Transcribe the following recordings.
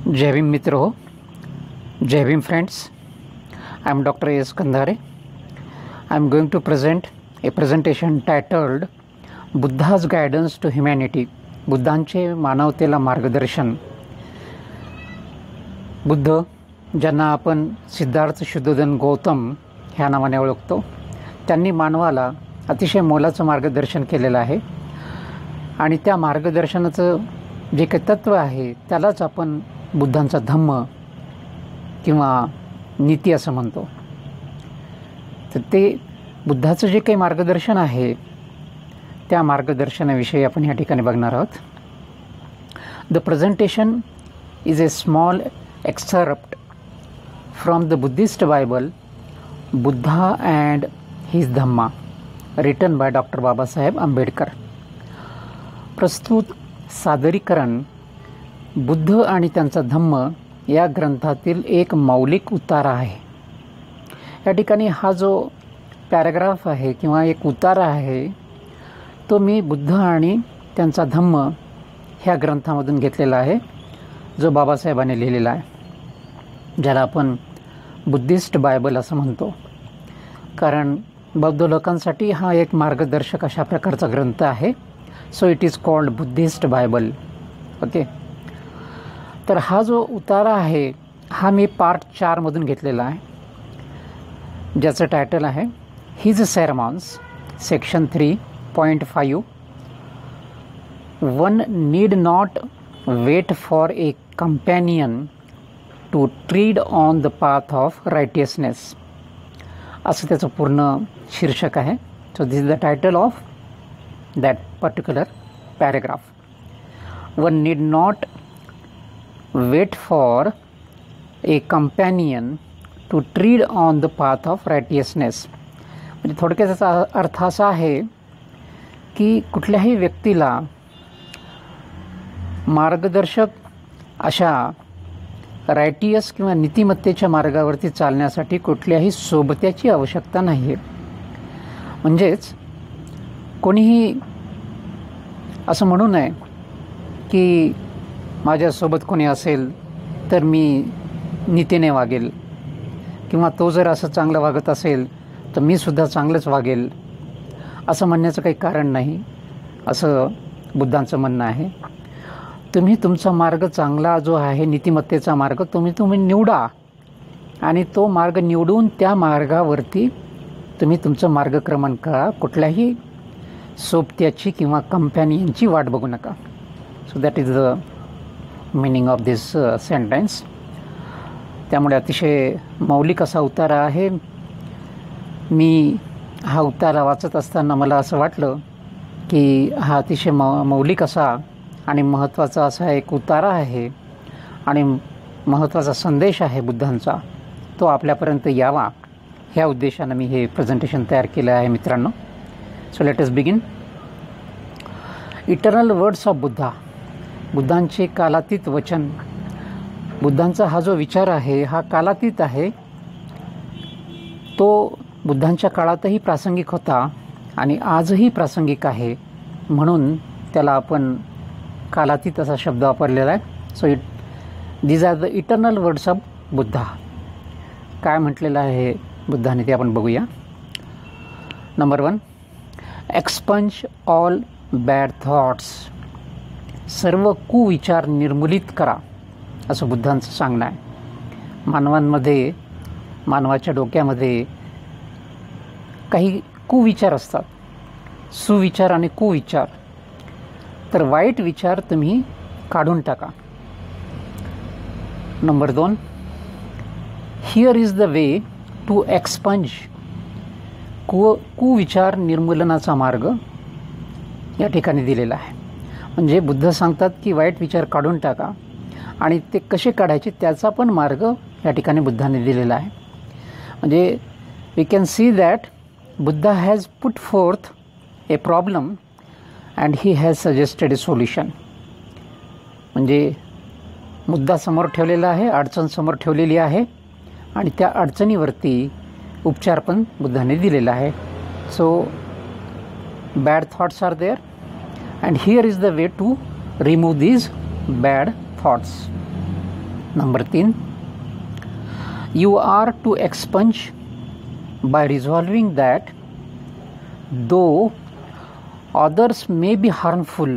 जय भीम मित्र हो, जय Bhim friends. I am Dr. A. S. Kandhare. I am going to present a presentation titled बुद्धा's Guidance to Humanity. बुद्धांचे मानवतेला मार्गदर्शन. बुद्ध ज्यांना आपण सिद्धार्थ शुद्धोधन गौतम ह्या नावाने ओळखतो, त्यांनी मानवाला अतिशय मोलाचं मार्गदर्शन केलेलं आहे आणि त्या मार्गदर्शनाचं जे काही तत्व आहे त्यालाच आपण बुद्धांचा धम्म किंवा नीती असं म्हणतो. तर ते बुद्धाचं जे काही मार्गदर्शन आहे त्या मार्गदर्शनाविषयी आपण या ठिकाणी बघणार आहोत. The presentation is a small excerpt from the Buddhist Bible Buddha and his Dhamma written by doctor Babasaheb Ambedkar. प्रस्तुत सादरीकरण बुद्ध आणि त्यांचा धम्म या ग्रंथातील एक मौलिक उतारा आहे. या ठिकाणी हा जो पॅराग्राफ आहे किंवा एक उतारा आहे तो मी बुद्ध आणि त्यांचा धम्म ह्या ग्रंथामधून घेतलेला आहे, जो बाबासाहेबांनी लिहिलेला आहे, ज्याला आपण बुद्धिस्ट बायबल असं म्हणतो. कारण बौद्ध लोकांसाठी हा एक मार्गदर्शक अशा प्रकारचा ग्रंथ आहे. So it is called Buddhist Bible. Okay. तर हा जो उतारा आहे हा मी पार्ट 4 मधून घेतलेला आहे, ज्याचं टायटल आहे his sermons section 3.5. One need not wait for a companion to tread on the path of righteousness, असं त्याचं पूर्ण शीर्षक आहे. So this is the title of that particular paragraph. One need not wait for a companion to tread on the path of righteousness. म्हणजे थोडक्यात त्याचा अर्थ असा आहे की कुठल्याही व्यक्तीला मार्गदर्शक अशा रायटियस किंवा नीतिमत्तेच्या मार्गावरती चालण्यासाठी कुठल्याही सोबत्याची आवश्यकता नाही आहे. म्हणजेच कोणीही असं म्हणू नये की माझ्यासोबत कोणी असेल तर मी नीतीने वागेल, किंवा तो जर असं चांगलं वागत असेल तर मी सुद्धा चांगलंच वागेल, असं म्हणण्याचं काही कारण नाही, असं बुद्धांचं म्हणणं आहे. तुम्ही तुमचा मार्ग चांगला जो आहे नीतिमत्तेचा मार्ग तुम्ही निवडा आणि तो मार्ग निवडून त्या मार्गावरती तुम्ही तुमचं मार्गक्रमण करा. कुठल्याही सोबत्याची किंवा कंपॅनियनची वाट बघू नका. So that is the meaning of this sentence. त्यामुळे अतिशय मौलिक असा उतारा आहे. मी हा उतारा वाचत असताना मला असं वाटलं की हा अतिशय मौलिक असा आणि महत्त्वाचा असा एक उतारा आहे आणि महत्त्वाचा संदेश आहे बुद्धांचा, तो आपल्यापर्यंत यावा ह्या उद्देशानं मी हे प्रेझेंटेशन तयार केलं आहे मित्रांनो. So let us begin. Eternal words of Buddha. बुद्धांचे कालातीत वचन. बुद्धांचा हा जो विचार आहे हा कालातीत आहे. तो बुद्धांच्या काळातही प्रासंगिक होता आणि आजही प्रासंगिक आहे, म्हणून त्याला आपण कालातीत असा शब्द वापरलेला आहे. So these are the eternal words of Buddha. काय म्हटलेलं आहे बुद्धाने ते आपण बघूया. Number 1, expunge all bad thoughts. सर्व कुविचार निर्मूलित करा, असं बुद्धांचं सांगणं आहे. मानवांमध्ये, मानवाच्या डोक्यामध्ये काही कुविचार असतात, सुविचार आणि कुविचार. तर वाईट विचार तुम्ही काढून टाका. Number 2, here is the way to expunge. कुविचार निर्मूलनाचा मार्ग या ठिकाणी दिलेला आहे. म्हणजे बुद्ध सांगतात की वाईट विचार काढून टाका आणि ते कसे काढायचे त्याचा पण मार्ग या ठिकाणी बुद्धाने दिलेला आहे. म्हणजे we can see that Buddha has put forth a problem and he has suggested a solution. म्हणजे मुद्दा समोर ठेवलेला आहे, अडचण समोर ठेवलेली आहे आणि त्या अडचणीवरती उपचार पण बुद्धाने दिलेला आहे. So bad thoughts are there and here is the way to remove these bad thoughts. Number 3, you are to expunge by resolving that though others may be harmful,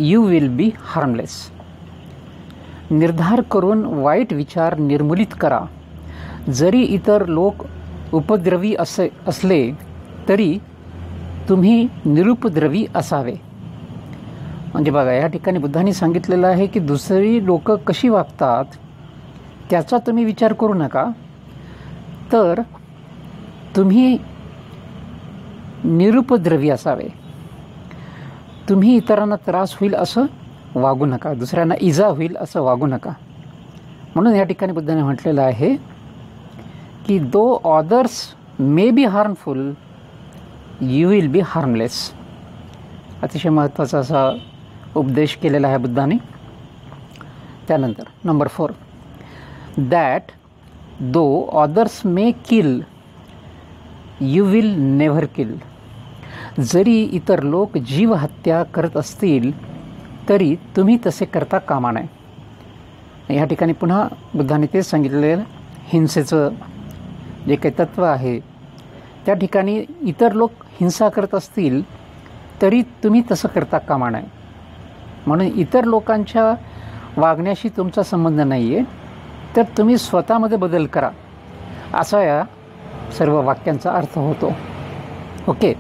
you will be harmless. निर्धार करून वाईट विचार निर्मूलित करा. जरी इतर लोक उपद्रवी असले तरी तुम्ही निरुपद्रवी असावे. म्हणजे बघा, या ठिकाणी बुद्धांनी सांगितलेलं आहे की दुसरी लोक कशी वागतात त्याचा तुम्ही विचार करू नका, तर तुम्ही निरुपद्रवी असावे. तुम्ही इतरांना त्रास होईल असं वागू नका, दुसऱ्यांना इजा होईल असं वागू नका. म्हणून या ठिकाणी बुद्धाने म्हटलेलं आहे की though others may be harmful, you will be harmless. अतिशय महत्त्वाचा असा उपदेश केलेला आहे बुद्धाने. त्यानंतर number 4, that though others may kill, you will never kill. जरी इतर लोक जीवहत्या करत असतील तरी तुम्ही तसे करता कामा नये. ह्या ठिकाणी पुन्हा बुद्धाने तेच सांगितलेलं, हिंसेचं जे काही तत्त्व आहे त्या ठिकाणी इतर लोक हिंसा करत असतील तरी तुम्ही तसं करता कामा नये. म्हणून इतर लोकांच्या वागण्याशी तुमचा संबंध नाही आहे, तर तुम्ही स्वतःमध्ये बदल करा, असा या सर्व वाक्यांचा अर्थ होतो. ओके,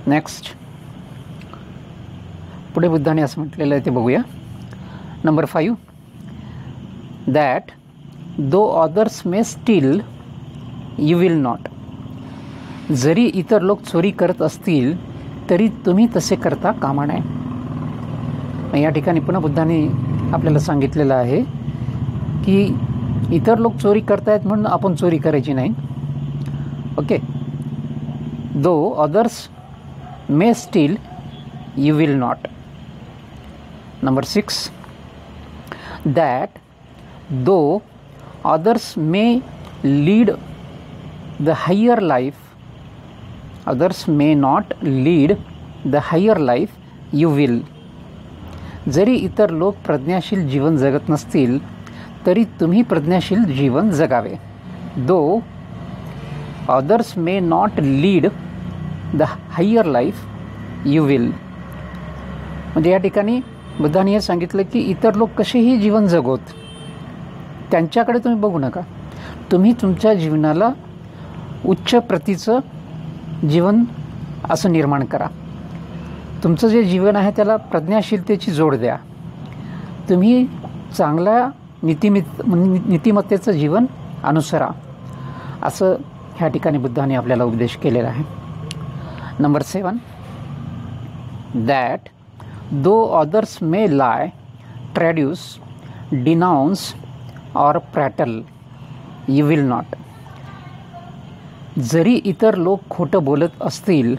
नेक्स्ट पुढे बुद्धाने असं म्हटलेलं आहे ते बघूया. Number 5, that though others may steal, you will not. जरी इतर लोक चोरी करत असतील तरी तुम्ही तसे करता कामा नये. या ठिकाणी पुन्हा बुद्धाने आपल्याला सांगितलेलं आहे की इतर लोक चोरी करतायत म्हणून आपण चोरी करायची नाही. Okay, though others may steal, you will not. Number 6, that though others may lead the higher life, others may not lead the higher life, you will. जरी इतर लोक प्रज्ञाशील जीवन जगत नसतील तरी तुम्ही प्रज्ञाशील जीवन जगावे. though others may not lead the higher life, you will. म्हणजे या ठिकाणी बुद्धाने हे सांगितलं की इतर लोक कसेही जीवन जगवत त्यांच्याकडे तुम्ही बघू नका. तुम्ही तुमच्या जीवनाला उच्च प्रतीचं जीवन असं निर्माण करा. तुमचं जे जीवन आहे त्याला प्रज्ञाशीलतेची जोड द्या. तुम्ही चांगल्या नीतिमत्तेचं जीवन अनुसरा, असं ह्या ठिकाणी बुद्धाने आपल्याला उपदेश केलेला आहे. Number 7, that though others may lie, traduce, denounce or prattle, you will not. जरी इतर लोक खोटं बोलत असतील,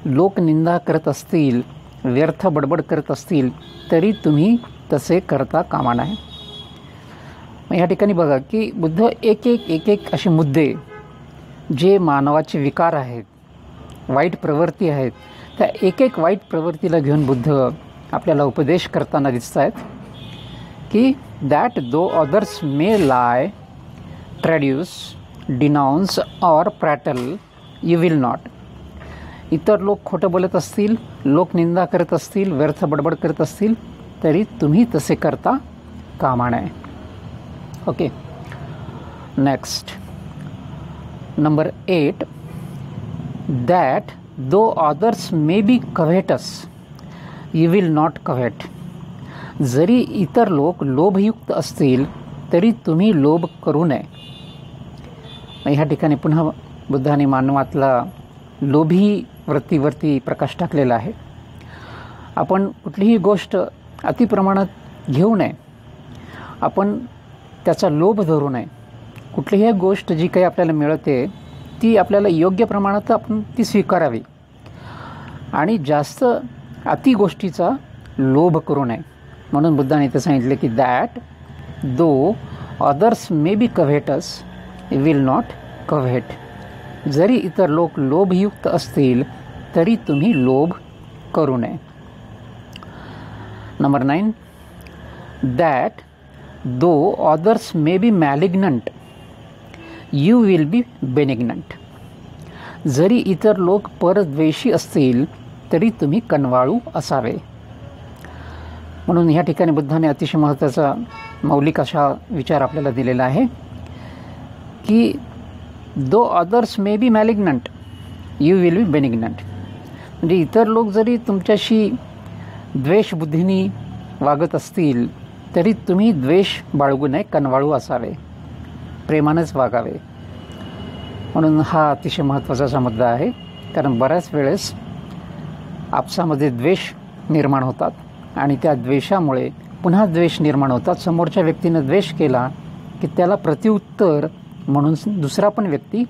लोकनिंदा करत असतील, व्यर्थ बडबड करत असतील तरी तुम्ही तसे करता कामा नये. या ठिकाणी बघा की बुद्ध एक असे मुद्दे जे मानवाचे विकार आहेत, वाईट प्रवृत्ती आहेत, त्या एक वाईट प्रवृत्तीला घेऊन बुद्ध आपल्याला उपदेश करताना दिसत आहेत की that though others may lie, traduce, denounce or prattle, you will not. इतर लोक खोटं बोलत असतील, लोकनिंदा करत असतील, व्यर्थ बडबड करत असतील तरी तुम्ही तसे करता कामा नये. Okay, next number 8, that though others may be covetous, you will not covet. जरी इतर लोक लोभयुक्त असतील तरी तुम्ही लोभ करू नये. ह्या ठिकाणी पुन्हा बुद्धाने मानवातला लोभी वृत्तीवरती प्रकाश टाकलेला आहे. आपण कुठलीही गोष्ट अतिप्रमाणात घेऊ नये, आपण त्याचा लोभ धरू नये. कुठलीही गोष्ट जी काही आपल्याला मिळते ती आपल्याला योग्य प्रमाणात आपण ती स्वीकारावी आणि जास्त अति गोष्टीचा लोभ करू नये. म्हणून बुद्धाने इथे सांगितले की that though others may be covetous, will not covet. जरी इतर लोक लोभयुक्त असतील तरी तुम्ही लोभ करू नये. Number 9, that though others may be malignant, you will be benignant. जरी इतर लोक परद्वेषी असतील तरी तुम्ही कनवाळू असावे. म्हणून ह्या ठिकाणी बुद्धाने अतिशय महत्त्वाचा मौलिक असा विचार आपल्याला दिलेला आहे की though others may be malignant you will be benignant. म्हणजे इतर लोक जरी तुमच्याशी द्वेषबुद्धीने वागत असतील तरी तुम्ही द्वेष बाळगू नये, कनवाळू असावे, प्रेमानेच वागावे. म्हणून हा अतिशय महत्त्वाचा असा मुद्दा आहे. कारण बऱ्याच वेळेस आपसामध्ये द्वेष निर्माण होतात आणि त्या द्वेषामुळे पुन्हा द्वेष निर्माण होतात. समोरच्या व्यक्तीनं द्वेष केला की त्याला प्रत्युत्तर म्हणून दुसरा पण व्यक्ती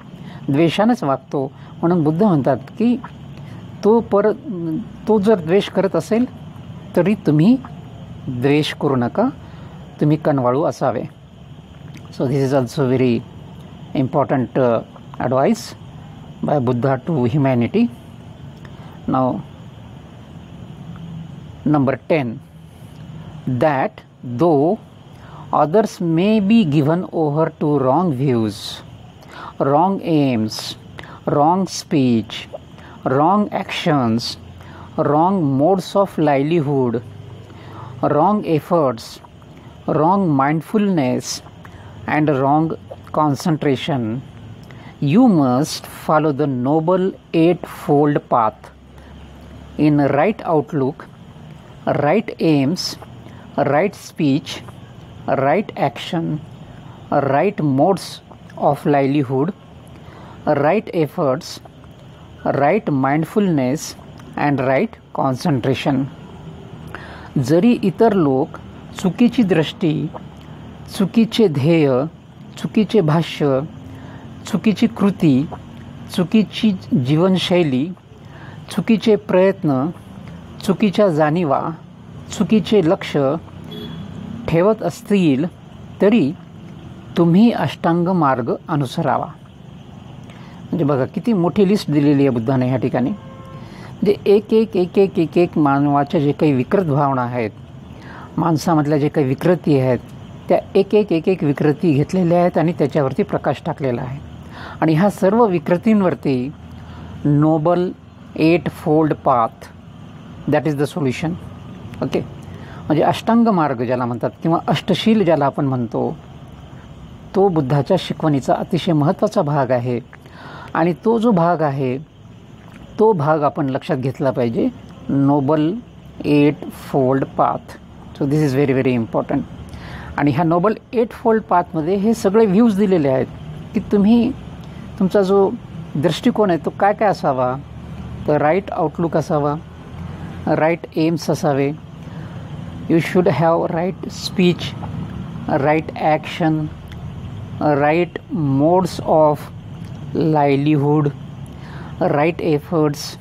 द्वेषानेच वागतो. म्हणून बुद्ध म्हणतात की तो जर द्वेष करत असेल तरी तुम्ही द्वेष करू नका, तुम्ही कनवाळू असावे. So this is also very important advice by Buddha to humanity. Now number 10, that though others may be given over to wrong views, wrong aims, wrong speech, wrong actions, wrong modes of livelihood, wrong efforts, wrong mindfulness and wrong concentration, you must follow the noble eightfold path in right outlook, right aims, right speech, right action, right modes of livelihood, right efforts, right mindfulness and right concentration. जरी इतर लोक चुकीची दृष्टी, चुकीचे ध्येय, चुकीचे भाष्य, चुकीची कृती, चुकीची जीवनशैली, चुकीचे प्रयत्न, चुकीच्या जाणीवा, चुकीचे लक्ष ठेवत असतील तरी तुम्ही अष्टांग मार्ग अनुसरावा. म्हणजे बघा किती मोठी लिस्ट दिलेली आहे बुद्धाने ह्या ठिकाणी. म्हणजे एक मानवाच्या जे काही विकृत भावना आहेत, माणसामधल्या जे काही विकृती आहेत, त्या एक विकृती घेतलेल्या आहेत आणि त्याच्यावरती प्रकाश टाकलेला आहे. आणि ह्या सर्व विकृतींवरती noble eightfold path, that is the solution. Okay, म्हणजे अष्टांग मार्ग ज्याला म्हणतात किंवा अष्टशील ज्याला आपण म्हणतो, तो बुद्धाच्या शिकवणीचा अतिशय महत्त्वाचा भाग आहे. आणि तो जो भाग आहे तो भाग आपण लक्षात घेतला पाहिजे, noble eightfold path. So this is very very important. आणि ह्या नोबल एट फोल्ड पाथमध्ये हे सगळे व्ह्यूज दिलेले आहेत की तुम्ही तुमचा जो दृष्टिकोन आहे तो काय काय असावा. तर राईट आउटलुक असावा, राईट एम्स असावे, you should have right speech, right action, right modes of livelihood, right efforts,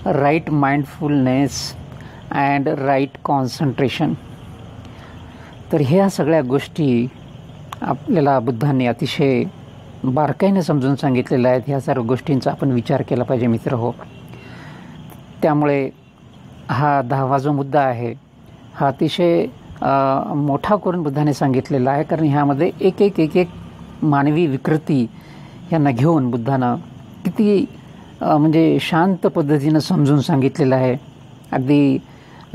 right mindfulness and right concentration. तर ह्या सगळ्या गोष्टी आपल्याला बुद्धांनी अतिशय बारकाईने समजून सांगितलेल्या आहेत. ह्या सर्व गोष्टींचा आपण विचार केला पाहिजे मित्र हो. त्यामुळे हा 10वा जो मुद्दा आहे हा अतिशय मोठा करून बुद्धाने सांगितलेला आहे. कारण ह्यामध्ये एक मानवी विकृती यांना घेऊन बुद्धानं किती म्हणजे शांत पद्धतीनं समजून सांगितलेलं आहे. अगदी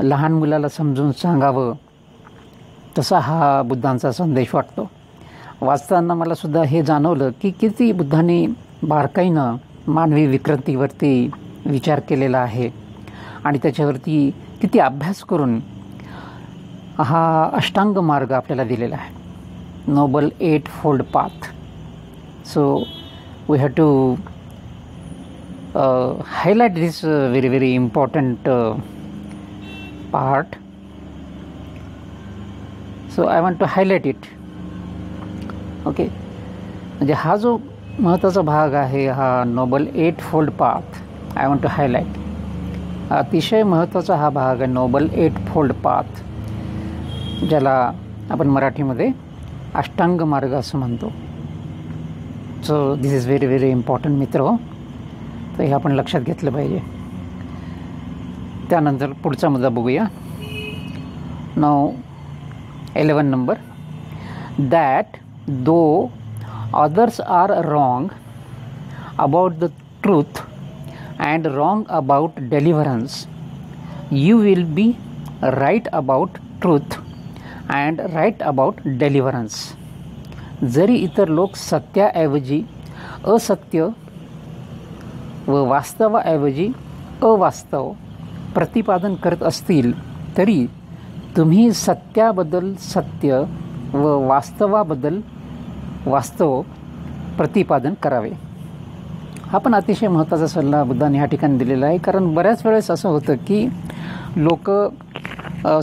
लहान मुलाला समजून सांगावं तसा हा बुद्धांचा संदेश वाटतो. वाचताना मला सुद्धा हे जाणवलं की किती बुद्धांनी बारकाईनं मानवी विकृतीवरती विचार केलेला आहे आणि त्याच्यावरती किती अभ्यास करून हा अष्टांग मार्ग आपल्याला दिलेला आहे, noble eightfold path. So we have to highlight this very very important part. So I want to highlight it. Okay, म्हणजे हा जो महत्त्वाचा भाग आहे हा noble eightfold path, I want to highlight. अतिशय महत्त्वाचा हा भाग आहे नोबल एट फोल्ड पाथ, ज्याला आपण मराठीमध्ये अष्टांग मार्ग असं म्हणतो. So this is very very important मित्र हो. तर हे आपण लक्षात घेतलं पाहिजे. त्यानंतर पुढचा मुद्दा बघूया. नाव 11 number, that though others are wrong about the truth and wrong about deliverance, you will be right about truth and right about deliverance. जरी इतर लोक सत्याऐवजी असत्य व वास्तवाऐवजी अवास्तव प्रतिपादन करत असतील, तरी तुम्ही सत्याबद्दल सत्य व वास्तवाबद्दल वास्तव प्रतिपादन करावे. हा पण अतिशय महत्त्वाचा सल्ला बुद्धांनी ह्या ठिकाणी दिलेला आहे. कारण बऱ्याच वेळेस असं होतं की लोक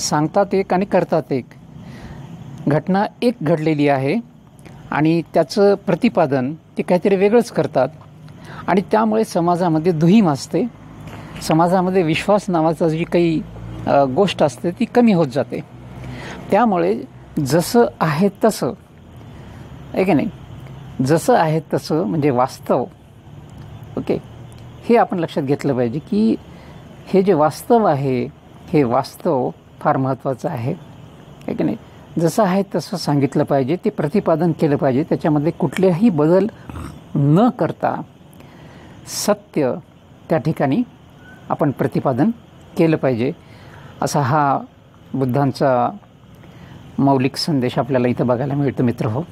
सांगतात एक आणि करतात एक. घटना एक घडलेली आहे आणि त्याचं प्रतिपादन ते काहीतरी वेगळंच करतात आणि त्यामुळे समाजामध्ये दुहीम असते. समाजामध्ये विश्वास नावाचा जी काही गोष्ट असते ती कमी होत जाते. त्यामुळे जसं आहे तसं, आहे की नाही, जसं आहे तसं म्हणजे वास्तव. ओके, हे आपण लक्षात घेतलं पाहिजे की हे जे वास्तव आहे हे वास्तव फार महत्त्वाचं आहे की नाही. जसं आहे तसं सांगितलं पाहिजे, ते प्रतिपादन केलं पाहिजे. त्याच्यामध्ये कुठलेही बदल न करता सत्य त्या ठिकाणी आपण प्रतिपादन केलं पाहिजे, असा हा बुद्धांचा मौलिक संदेश आपल्याला इथं बघायला मिळतो मित्रहो.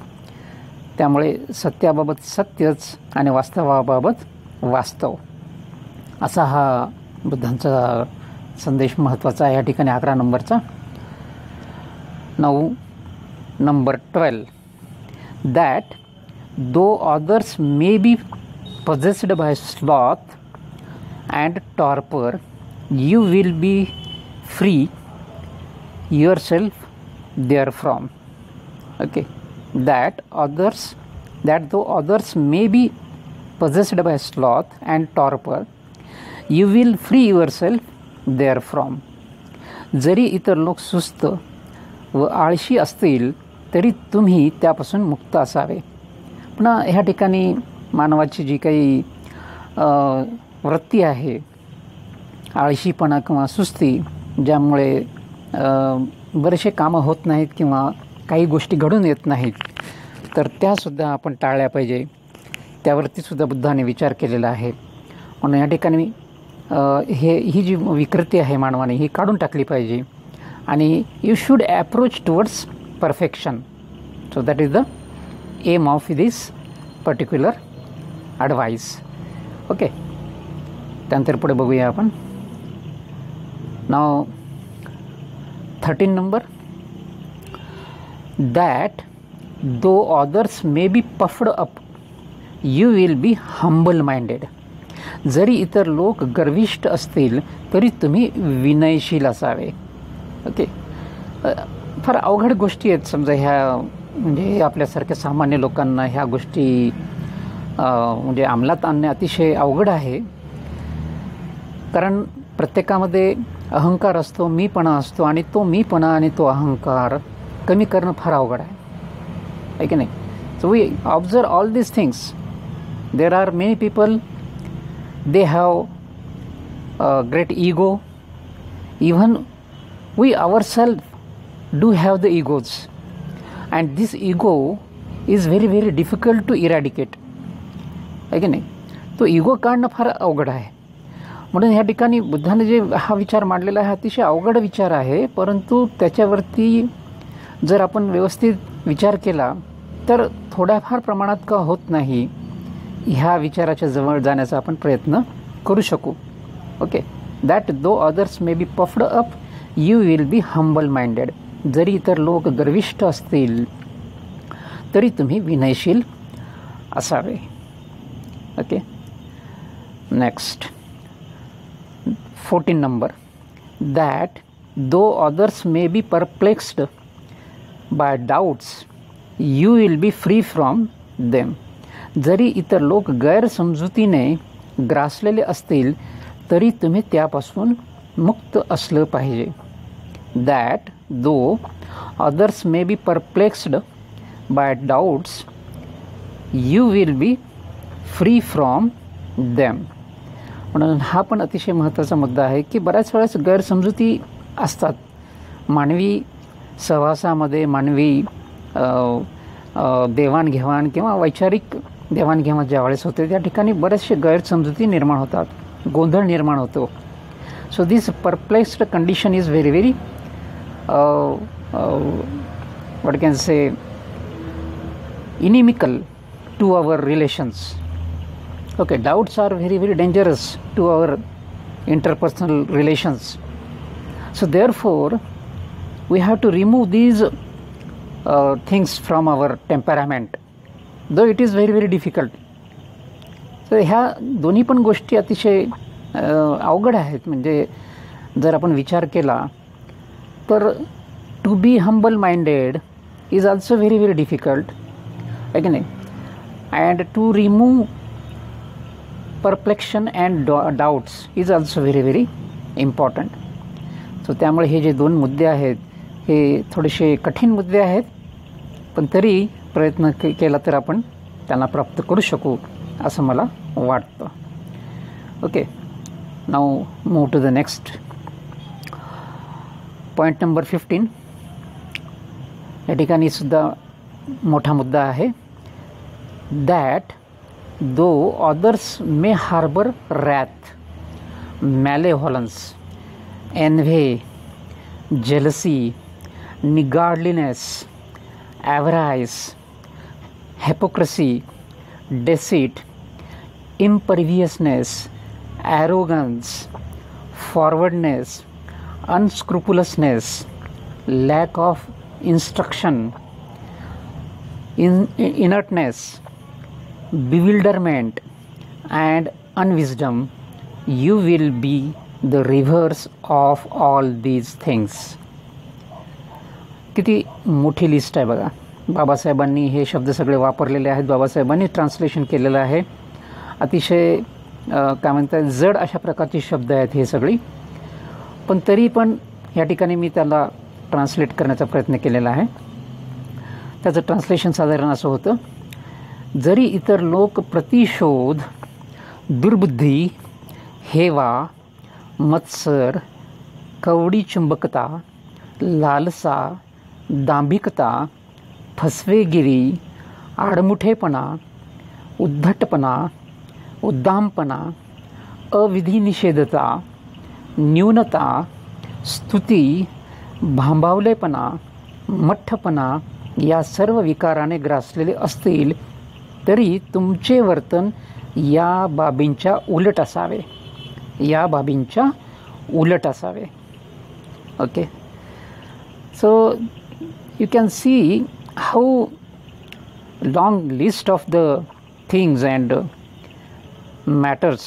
त्यामुळे सत्याबाबत सत्यच आणि वास्तवाबाबत वास्तव, असा हा बुद्धांचा संदेश महत्त्वाचा आहे या ठिकाणी 11 नंबरचा. 9 number 12, that though others may be possessed by sloth and torpor, you will be free yourself therefrom. Okay, that though others may be possessed by sloth and torpor, you will free yourself therefrom. जरी इतर लोक सुस्त व आळशी असतील तरी तुम्ही त्यापासून मुक्त असावे. पुन्हा ह्या ठिकाणी मानवाची जी काही वृत्ती आहे, आळशीपणा किंवा सुस्ती, ज्यामुळे बरेचसे कामं होत नाहीत किंवा काही गोष्टी घडून येत नाहीत, तर त्यासुद्धा आपण टाळल्या पाहिजे. त्यावरतीसुद्धा बुद्धाने विचार केलेला आहे. म्हणून या ठिकाणी ही जी विकृती आहे मानवाने, ही काढून टाकली पाहिजे आणि you should approach towards perfection. So that is the aim of this particular advice. Okay, त्यानंतर पुढे बघूया आपण. नाव 13 number, that though others may be puffed up you will be humble minded. जरी इतर लोक गर्विष्ठ असतील तरी तुम्ही विनयशील असावे. ओके, फार अवघड गोष्टी आहेत. समजा ह्या म्हणजे आपल्यासारख्या सामान्य लोकांना ह्या गोष्टी म्हणजे अंमलात आणणे अतिशय अवघड आहे. कारण प्रत्येकामध्ये अहंकार असतो, मीपणा असतो आणि तो मीपणा आणि तो अहंकार कमी करणं फार अवघड आहे की नाही. So we observe all these things. There are many people, they have great ego. Even we ourselves do have the egos, and this ego is very very difficult to eradicate. आहे की नाही. तो इगो काढणं फार अवघड आहे. म्हणून ह्या ठिकाणी बुद्धाने जे हा विचार मांडलेला आहे अतिशय अवघड विचार आहे, परंतु त्याच्यावरती जर आपण व्यवस्थित विचार केला तर थोड्याफार प्रमाणात का होत नाही, ह्या विचाराच्या जवळ जाण्याचा आपण प्रयत्न करू शकू. Okay, that though others may be puffed up you will be humble minded. जरी इतर लोक गर्विष्ठ असतील तरी तुम्ही विनयशील असावे. Okay, next 14 number, that though others may be perplexed by doubts you will be free from them. जरी इतर लोक गैरसमजुतीने ग्रासलेले असतील तरी तुम्ही त्यापासून मुक्त असलं पाहिजे. That though others may be perplexed by doubts you will be free from them. म्हणून हा पण अतिशय महत्त्वाचा मुद्दा आहे की बऱ्याच वेळेस गैरसमजुती असतात. मानवी सहवासामध्ये मानवी देवाणघेवाण किंवा वैचारिक देवाणघेवाण ज्यावेळेस होते त्या ठिकाणी बरेचसे गैरसमजुती निर्माण होतात, गोंधळ निर्माण होतो. So this perplexed condition is very very what can say inimical to our relations. Okay, doubts are very very dangerous to our interpersonal relations. So therefore we have to remove these things from our temperament, though it is very very difficult. So ह्या दोन्ही पण गोष्टी अतिशय अवघड आहेत. म्हणजे जर आपण विचार केला तर to be humble minded is also very very difficult, again, and to remove perplexion and doubts is also very very important. So त्यामुळे हे जे दोन मुद्दे आहेत हे थोडेसे कठीण मुद्दे आहेत, पण तरी प्रयत्न केला तर आपण त्यांना प्राप्त करू शकू असं मला वाटतं. Okay, now move to the next point number 15. या ठिकाणी सुद्धा मोठा मुद्दा आहे. That though others may harbour wrath, malevolence, envy, jealousy, niggardliness, avarice, hypocrisy, deceit, imperviousness, arrogance, forwardness, unscrupulousness, lack of instruction, inertness, bewilderment, and unwisdom, you will be the reverse of all these things. किती मोठी list आहे बघा. बाबासाहेबांनी हे शब्द सगळे वापरलेले आहेत, बाबासाहेबांनी ट्रान्सलेशन केलेलं आहे. अतिशय काय म्हणतात जड अशा प्रकारचे शब्द आहेत हे सगळी, पण तरी पण या ठिकाणी मी त्याला ट्रान्सलेट करण्याचा प्रयत्न केलेला आहे. त्याचं ट्रान्सलेशन साधारण असं होतं. जरी इतर लोक प्रतिशोध, दुर्बुद्धी, हेवा, मत्सर, कवडी चुंबकता, लालसा, दांभिकता, फसवेगिरी, आडमुठेपणा, उद्धटपणा, उद्दामपणा, अविधिनिषेधता, न्यूनता, स्तुती, भांबावलेपणा, मठ्ठपणा या सर्व विकाराने ग्रासलेले असतील तरी तुमचे वर्तन या बाबींच्या उलट असावे, या बाबींच्या उलट असावे. Okay, so you can see how long list of the things and matters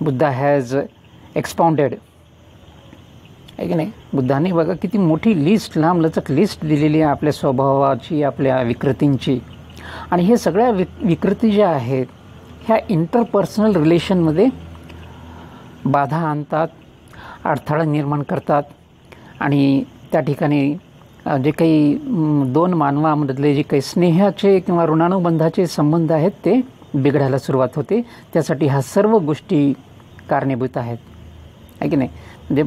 Buddha has expounded. आहे की नाही, बुद्धाने बघा किती मोठी लिस्ट, लांबलचक लिस्ट दिलेली आहे आपल्या स्वभावाची, आपल्या विकृतींची. आणि हे सगळ्या विकृती ज्या आहेत ह्या इंटरपर्सनल रिलेशनमध्ये बाधा आणतात, अडथळा निर्माण करतात. आणि त्या ठिकाणी जे काही दोन मानवामधले जे काही स्नेहाचे किंवा ऋणानुबंधाचे संबंध आहेत ते बिघडायला सुरुवात होते. त्यासाठी ह्या सर्व गोष्टी कारणीभूत आहेत. आहे की नाही. म्हणजे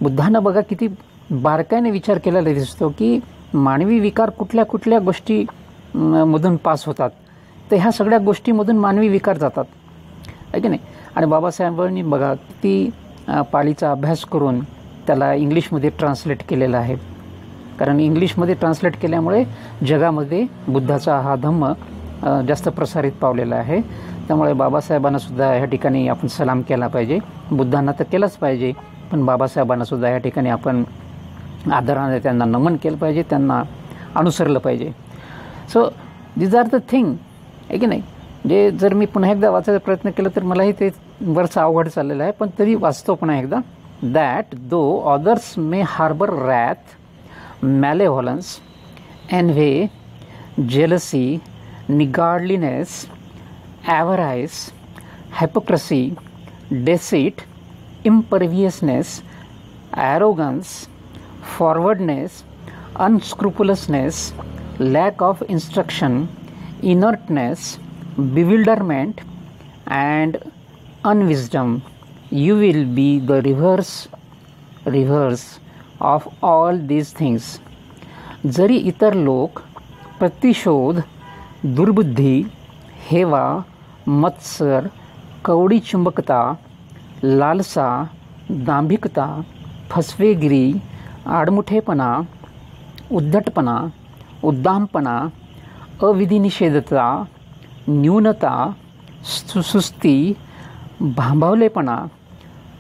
बुद्धानं बघा किती बारकाईने विचार केलेला दिसतो की मानवी विकार कुठल्या कुठल्या गोष्टी मधून पास होतात, तर ह्या सगळ्या गोष्टीमधून मानवी विकार जातात. आहे की नाही. आणि बाबासाहेबांनी बघा किती पाळीचा अभ्यास करून त्याला इंग्लिशमध्ये ट्रान्सलेट केलेला आहे. कारण इंग्लिशमध्ये ट्रान्सलेट केल्यामुळे जगामध्ये बुद्धाचा हा धम्म जास्त प्रसारित पावलेला आहे. त्यामुळे बाबासाहेबांना सुद्धा ह्या ठिकाणी आपण सलाम केला पाहिजे. बुद्धांना तर केलंच पाहिजे, पण बाबासाहेबांना सुद्धा या ठिकाणी आपण आदराने त्यांना नमन केलं पाहिजे, त्यांना अनुसरलं पाहिजे. So these are the thing. आहे की नाही. जे जर मी पुन्हा एकदा वाचायचा प्रयत्न केला तर मलाही ते बरंच अवघड चाललेलं आहे, पण तरी वाचतो पुन्हा एकदा. That though others may harbour wrath, malevolence, envy, jealousy, niggardliness, avarice, hypocrisy, deceit, imperviousness, arrogance, forwardness, unscrupulousness, lack of instruction, inertness, bewilderment, and unwisdom, you will be the reverse of all these things. जरी इतर लोक प्रतिशोध, दुर्बुद्धी, हेवा, मत्सर, कवडी चुंबकता, लालसा, दांभिकता, फसवेगिरी, आडमुठेपणा, उद्धटपणा, उद्दामपणा, अविधिनिषेधता, न्यूनता, सुस्ती, भांबावलेपणा,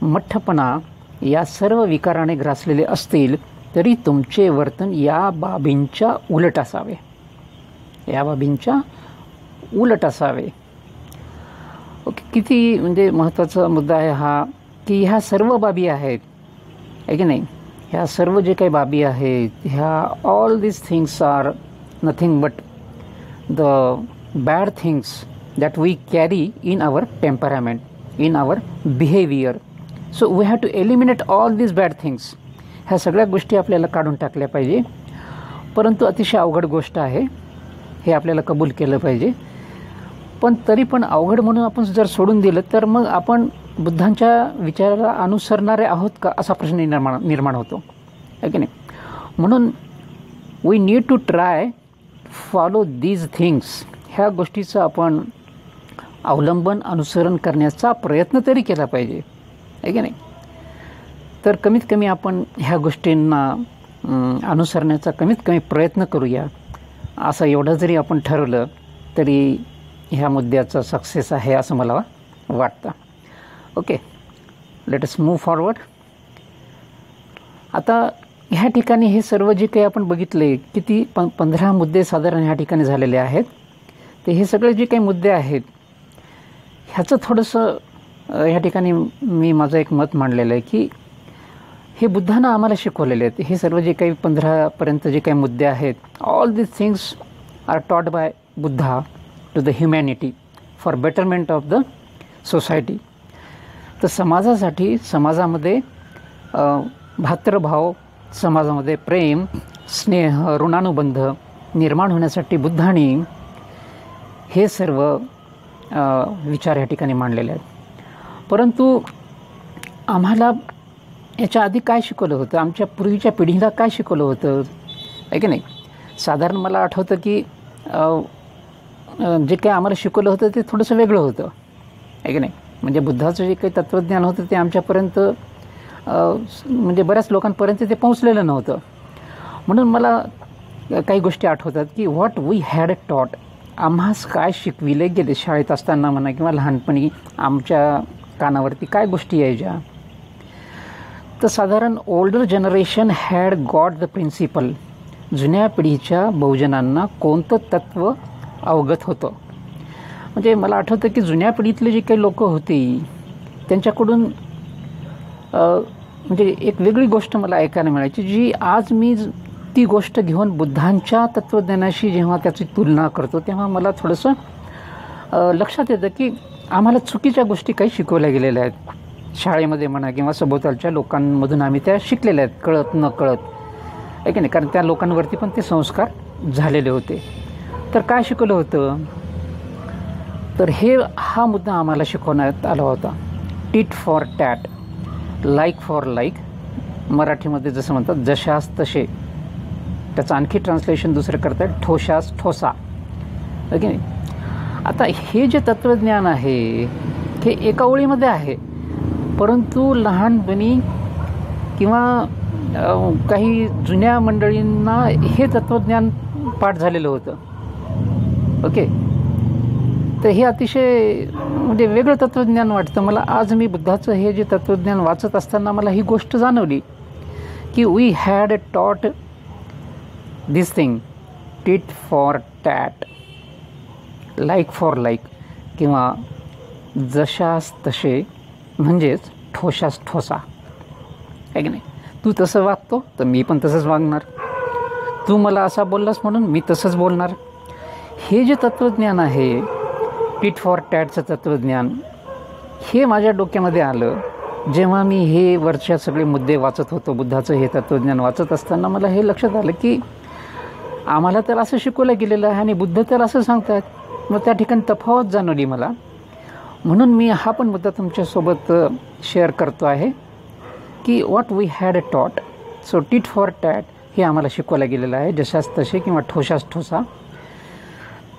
मठ्ठपणा या सर्व विकाराने ग्रासलेले असतील तरी तुमचे वर्तन या बाबींच्या उलट असावे. या बाबींच्या उलट असावे. ओके, किती म्हणजे महत्त्वाचा मुद्दा आहे हा, की ह्या सर्व बाबी आहेत आहे की नाही. ह्या सर्व जे काही बाबी आहेत ह्या all this things are nothing but the bad things that we carry in our temperament, in our behaviour. So we have to eliminate all this bad things. ह्या सगळ्या गोष्टी आपल्याला काढून टाकल्या पाहिजे. परंतु अतिशय अवघड गोष्ट आहे हे आपल्याला कबूल केलं पाहिजे. पण तरी पण अवघड म्हणून आपण जर सोडून दिलं तर मग आपण बुद्धांच्या विचाराला अनुसरणारे आहोत का असा प्रश्न निर्माण होतो आहे की नाही. म्हणून we need to try follow these things. ह्या गोष्टीचं आपण अवलंबन अनुसरण करण्याचा प्रयत्न तरी केला पाहिजे आहे की नाही. तर कमीत कमी आपण ह्या गोष्टींना अनुसरण्याचा कमीत कमी प्रयत्न करूया. असं एवढं जरी आपण ठरवलं तरी ह्या मुद्द्याचा सक्सेस आहे असं मला वाटतं. Okay, let us move forward. आता ह्या ठिकाणी हे सर्व जे काही आपण बघितले किती 15 मुद्दे साधारण ह्या ठिकाणी झालेले आहेत. ते हे सगळे जे काही मुद्दे आहेत ह्याचं थोडंसं ह्या ठिकाणी मी माझं एक मत मांडलेलं आहे की हे बुद्धानं आम्हाला शिकवलेले आहेत. हे सर्व जे काही 15पर्यंत जे काही मुद्दे आहेत all this things are taught by Buddha to the humanity for betterment of the society. तर समाजासाठी, समाजामध्ये भातृभाव, समाजामध्ये प्रेम, स्नेह, ऋणानुबंध निर्माण होण्यासाठी बुद्धांनी हे सर्व विचार या ठिकाणी मांडलेले आहेत. परंतु आम्हाला याच्या आधी काय शिकवलं होतं, आमच्या पूर्वीच्या पिढीला काय शिकवलं होतं आहे की नाही. साधारण मला आठवतं की जे काही आम्हाला शिकवलं होतं ते थोडंसं वेगळं होतं आहे की नाही. म्हणजे बुद्धाचं जे काही तत्त्वज्ञान होतं ते आमच्यापर्यंत म्हणजे बऱ्याच लोकांपर्यंत ते पोहोचलेलं नव्हतं. म्हणून मला काही गोष्टी आठवतात की व्हॉट वी हॅड टॉट. आम्हास काय शिकविले गेले शाळेत असताना म्हणा किंवा लहानपणी आमच्या कानावरती काय गोष्टी यायच्या. तर साधारण older generation had got the principle. जुन्या पिढीच्या बहुजनांना कोणतं तत्त्व अवगत होतं. म्हणजे मला आठवतं की जुन्या पिढीतले जे काही लोक होती त्यांच्याकडून म्हणजे एक वेगळी गोष्ट मला ऐकायला मिळायची जी आज मी ती गोष्ट घेऊन बुद्धांच्या तत्त्वज्ञानाशी जेव्हा त्याची तुलना करतो तेव्हा मला थोडंसं लक्षात येतं की आम्हाला चुकीच्या गोष्टी काही शिकवल्या गेलेल्या आहेत शाळेमध्ये म्हणा किंवा सभोवतालच्या लोकांमधून आम्ही त्या शिकलेल्या आहेत कळत न कळत आहे की नाही. कारण त्या लोकांवरती पण ते संस्कार झालेले होते. तर काय शिकवलं होतं तर हा मुद्दा आम्हाला शिकवण्यात आला होता. Tit for tat, like for like. मराठीमध्ये जसं म्हणतात जशास तसे. त्याचं आणखी ट्रान्सलेशन दुसरं करतात ठोशास ठोसा आहे की नाही. आता हे जे तत्त्वज्ञान आहे हे एका ओळीमध्ये आहे. परंतु लहानपणी किंवा काही जुन्या मंडळींना हे तत्त्वज्ञान पाठ झालेलं होतं. ओके, तर हे अतिशय म्हणजे वेगळं तत्त्वज्ञान वाटतं मला. आज मी बुद्धाचं हे जे तत्त्वज्ञान वाचत असताना मला ही गोष्ट जाणवली की we had taught this thing, tit for tat, like for like किंवा जशास तसे म्हणजेच ठोशास ठोसा आहे की नाही. तू तसं वागतो तर मी पण तसंच वागणार. तू मला असा बोललास म्हणून मी तसंच बोलणार. हे जे तत्त्वज्ञान आहे टिट फॉर टॅटचं तत्त्वज्ञान हे माझ्या डोक्यामध्ये आलं जेव्हा मी हे वरच्या सगळे मुद्दे वाचत होतो. बुद्धाचं हे तत्त्वज्ञान वाचत असताना मला हे लक्षात आलं की आम्हाला तर असं शिकवलं गेलेलं आहे आणि बुद्ध तर असं सांगतात. मग त्या ठिकाणी तफावत जाणवली मला. म्हणून मी हा पण मुद्दा तुमच्यासोबत शेअर करतो आहे की व्हॉट वी हॅड टॉट. सो टिट फॉर टॅट हे आम्हाला शिकवलं गेलेलं आहे, जशास तसे किंवा ठोसास ठोसा.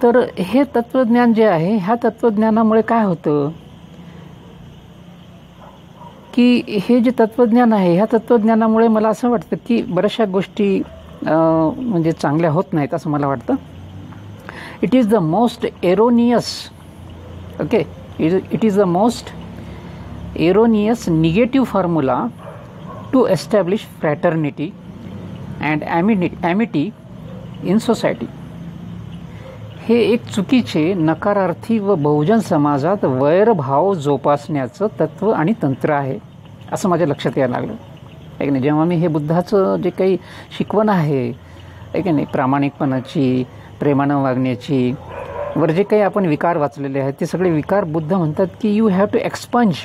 तर हे तत्त्वज्ञान जे आहे, ह्या तत्त्वज्ञानामुळे काय होतं की हे जे तत्त्वज्ञान आहे, ह्या तत्त्वज्ञानामुळे मला असं वाटतं की बऱ्याचशा गोष्टी म्हणजे चांगल्या होत नाहीत असं मला वाटतं. It is the most erroneous, okay, it is the most erroneous negative formula to establish fraternity and amity in society. हे एक चुकीचे, नकारार्थी व बहुजन समाजात वैरभाव जोपासण्याचं तत्त्व आणि तंत्र आहे असं माझ्या लक्षात यायला लागलं आहे नाही. जेव्हा मी हे बुद्धाचं जे काही शिकवण आहे की नाही, प्रामाणिकपणाची, प्रेमानं वागण्याची, वर जे काही आपण विकार वाचलेले आहेत, ते सगळे विकार बुद्ध म्हणतात की you have to expunge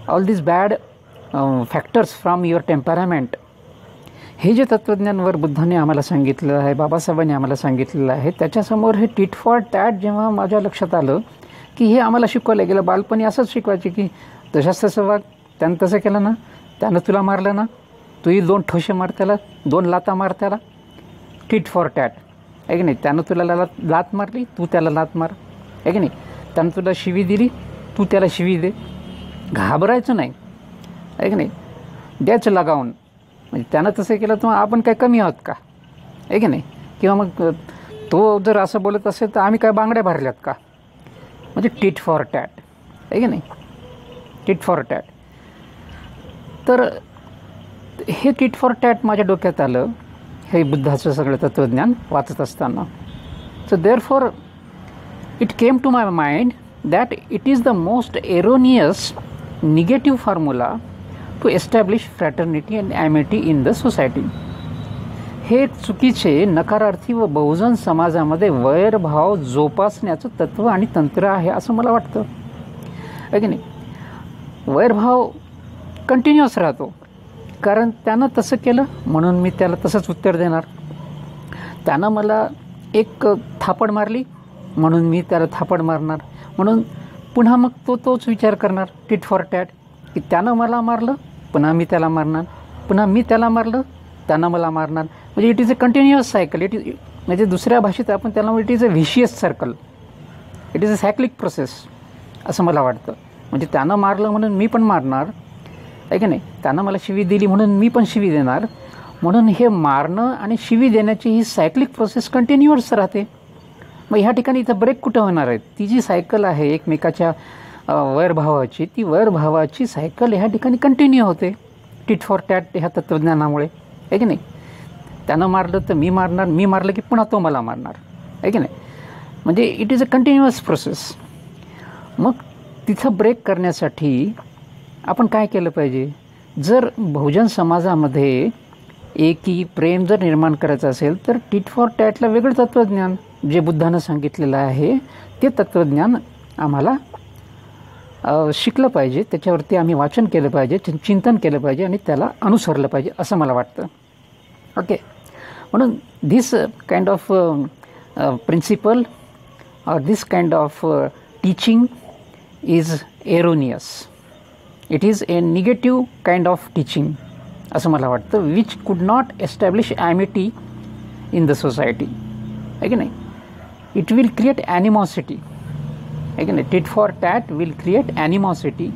all this bad factors from your temperament. हे जे तत्त्वज्ञानवर बुद्धाने आम्हाला सांगितलं आहे, बाबासाहेबांनी आम्हाला सांगितलेलं आहे, त्याच्यासमोर हे टिट फॉर टॅट जेव्हा माझ्या लक्षात आलं की हे आम्हाला शिकवलं गेलं. बालपणी असंच शिकवायचे की तशाच तसं वाग, त्यानं तसं केलं ना, त्यानं तुला मारलं ना, तूही 2 ठोसे मार त्याला, 2 लाता मार त्याला. टिट फॉर टॅट आहे की नाही. त्यानं तुला लात मारली, तू त्याला लात मार आहे की नाही. त्यानं तुला शिवी दिली, तू त्याला शिवी दे. घाबरायचं नाही आहे की नाही, द्यायचं लगावून. म्हणजे त्यानं तसं केलं तर आपण काय कमी आहोत का आहे की नाही. किंवा मग तो जर असं बोलत असेल तर आम्ही काय बांगड्या भरल्यात का. म्हणजे टिट फॉर टॅट आहे की नाही, टिट फॉर टॅट. तर हे टिट फॉर टॅट माझ्या डोक्यात आलं हे बुद्धाचं सगळं तत्त्वज्ञान वाचत असताना. So therefore it came to my mind that it is the most erroneous negative formula to establish fraternity and amity in the society. हे चुकीचे, नकारार्थी व बहुजन समाजामध्ये वैरभाव जोपासण्याचं तत्त्व आणि तंत्र आहे असं मला वाटतं आहे की नाही. वैरभाव कंटिन्युअस राहतो, कारण त्यानं तसं केलं म्हणून मी त्याला तसंच उत्तर देणार. त्यानं मला एक थापड मारली म्हणून मी त्याला थापड मारणार. म्हणून पुन्हा मग तोच विचार करणार, टिट फॉर टॅट, की त्यानं मला मारलं पुन्हा मी त्याला मारणार, पुन्हा मी त्याला मारलं त्यानं मला मारणार. म्हणजे it is a continuous cycle. It is, म्हणजे दुसऱ्या भाषेत आपण त्याला it is a vicious circle, it is a cyclic process असं मला वाटतं. म्हणजे त्यानं मारलं म्हणून मी पण मारणार आहे की नाही, त्यानं मला शिवी दिली म्हणून मी पण शिवी देणार. म्हणून हे मारणं आणि शिवी देण्याची ही सायक्लिक प्रोसेस कंटिन्युअस राहते. मग ह्या ठिकाणी इथं ब्रेक कुठं होणार आहे. ती जी सायकल आहे एकमेकाच्या वैरभावाची, ती वैरभावाची सायकल ह्या ठिकाणी कंटिन्यू होते टिट फॉर टॅट ह्या तत्त्वज्ञानामुळे आहे की नाही. त्यानं मारलं तर मी मारणार, मी मारलं की पुन्हा तो मला मारणार आहे की नाही. म्हणजे it is a continuous process. मग तिथं ब्रेक करण्यासाठी आपण काय केलं पाहिजे. जर बहुजन समाजामध्ये एकी प्रेम जर निर्माण करायचं असेल तर टिट फॉर टॅटला वेगळं तत्त्वज्ञान जे बुद्धानं सांगितलेलं आहे ते तत्त्वज्ञान आम्हाला शिकलं पाहिजे. त्याच्यावरती आम्ही वाचन केलं पाहिजे, चिंतन केलं पाहिजे आणि त्याला अनुसरलं पाहिजे असं मला वाटतं. ओके, म्हणून धिस काइंड ऑफ प्रिन्सिपल और this kind of teaching is erroneous. It is a negative kind of teaching असं मला वाटतं, which could not establish amity in the society आहे की नाही. इट विल क्रिएट ॲनिमॉसिटी आहे की नाही. Tit for tat will create animosity.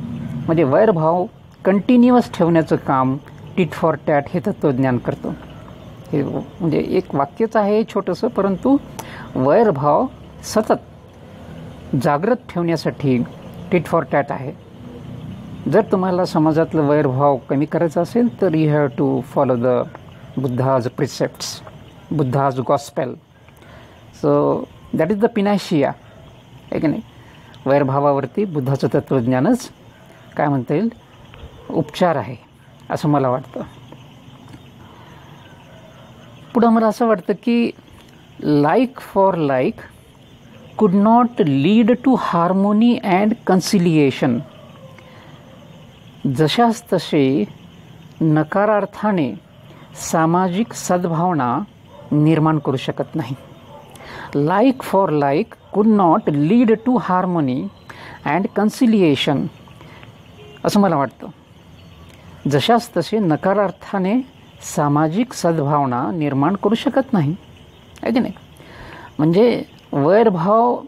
म्हणजे वैरभाव कंटिन्युअस ठेवण्याचं काम टिट फॉर टॅट हे तत्त्वज्ञान करतं. हे म्हणजे एक वाक्यच आहे छोटंसं, परंतु वैरभाव सतत जागृत ठेवण्यासाठी टिट फॉर टॅट आहे. जर तुम्हाला समाजातलं वैरभाव कमी करायचा असेल तर you have to follow the Buddha's precepts, Buddha's gospel. So that is the panacea आहे की नाही. वैरभावावरती बुद्धाचं तत्त्वज्ञानच काय म्हणता येईल उपचार आहे असं मला वाटतं. पुढं मला असं वाटतं की like for like could not lead to harmony and conciliation. जशास तसे नकारार्थाने सामाजिक सद्भावना निर्माण करू शकत नाही. Like for like could not lead to harmony and conciliation असं मला वाटतं. जशास तसे नकारार्थाने सामाजिक सद्भावना निर्माण करू शकत नाही, आहे की नाही. म्हणजे वैरभाव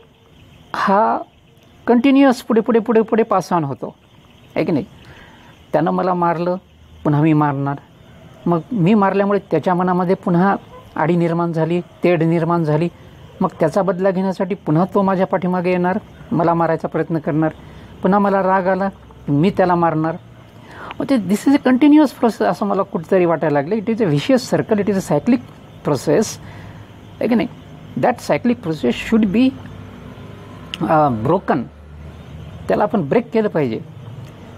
हा कंटिन्युअस पुढे पुढे पुढे पुढे पास ऑन होतो, आहे की नाही. त्यानं मला मारलं, पुन्हा मी मारणार. मग मी मारल्यामुळे त्याच्या मनामध्ये पुन्हा आडी निर्माण झाली, तेढ निर्माण झाली. मग त्याचा बदला घेण्यासाठी पुन्हा तो माझ्या पाठीमागे येणार, मला मारायचा प्रयत्न करणार. पुन्हा मला राग आला, मी त्याला मारणार. मग ते this is a continuous process असं मला कुठेतरी वाटायला लागलं. It is a vicious circle, it is a cyclic process, आहे की नाही. That cyclic process should be broken. त्याला आपण ब्रेक केलं पाहिजे,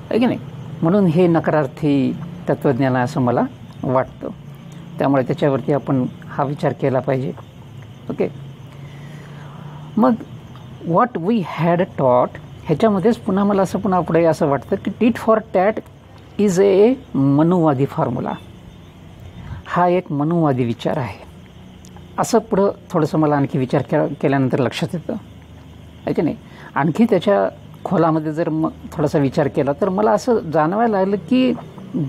आहे की नाही. म्हणून हे नकारार्थी तत्त्वज्ञान आहे असं मला वाटतं. त्यामुळे त्याच्यावरती आपण हा विचार केला पाहिजे. ओके. मग व्हॉट वी हॅड टॉट ह्याच्यामध्येच पुन्हा मला असं पुन्हा पुढे असं वाटतं की tit for tat is a मनुवादी फॉर्म्युला. हा एक मनुवादी विचार आहे असं पुढं थोडंसं मला आणखी विचार केल्यानंतर लक्षात येतं, आहे की नाही. आणखी त्याच्या खोलामध्ये जर थोडासा विचार केला तर मला असं जाणवायला लागलं की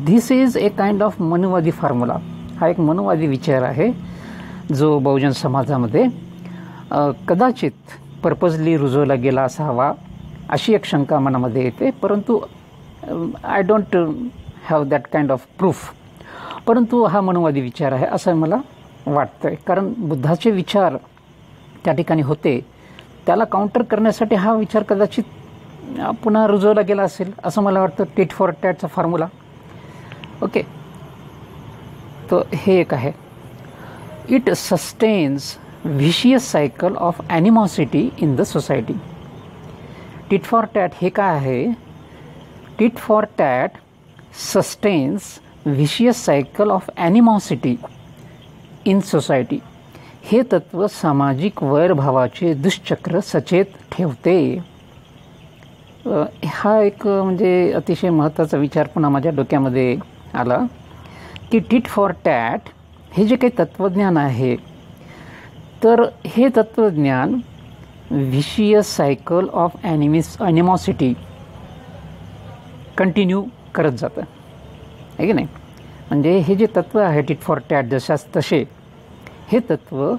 this is a kind of मनुवादी फॉर्म्युला. हा एक मनुवादी विचार आहे जो बहुजन समाजामध्ये कदाचित पर्पजली रुजवला गेला असावा अशी एक शंका मनामध्ये येते. परंतु I don't have that kind of proof. परंतु हा मनुवादी विचार आहे असं मला वाटतं आहे. कारण बुद्धाचे विचार त्या ठिकाणी होते, त्याला काउंटर करण्यासाठी हा विचार कदाचित पुन्हा रुजवला गेला असेल असं मला वाटतं. टीट फॉर टॅटचा फॉर्म्युला. ओके. तो हे एक आहे. It sustains vicious cycle of animosity in the society. Tit for tat हे काय आहे? Tit for tat sustains vicious cycle of animosity in society. हे तत्त्व सामाजिक वैरभावाचे दुष्चक्र सचेत ठेवते. हा एक म्हणजे अतिशय महत्त्वाचा विचार पुन्हा माझ्या डोक्यामध्ये आला की टीट फॉर टॅट हे जे काही तत्त्वज्ञान आहे तर हे तत्त्वज्ञान व्हिशियस सायकल ऑफ ॲनिमॉसिटी कंटिन्यू करत जातं, आहे की नाही. म्हणजे हे जे तत्त्व आहे टीट फॉर टॅट जशाच तसे हे तत्त्व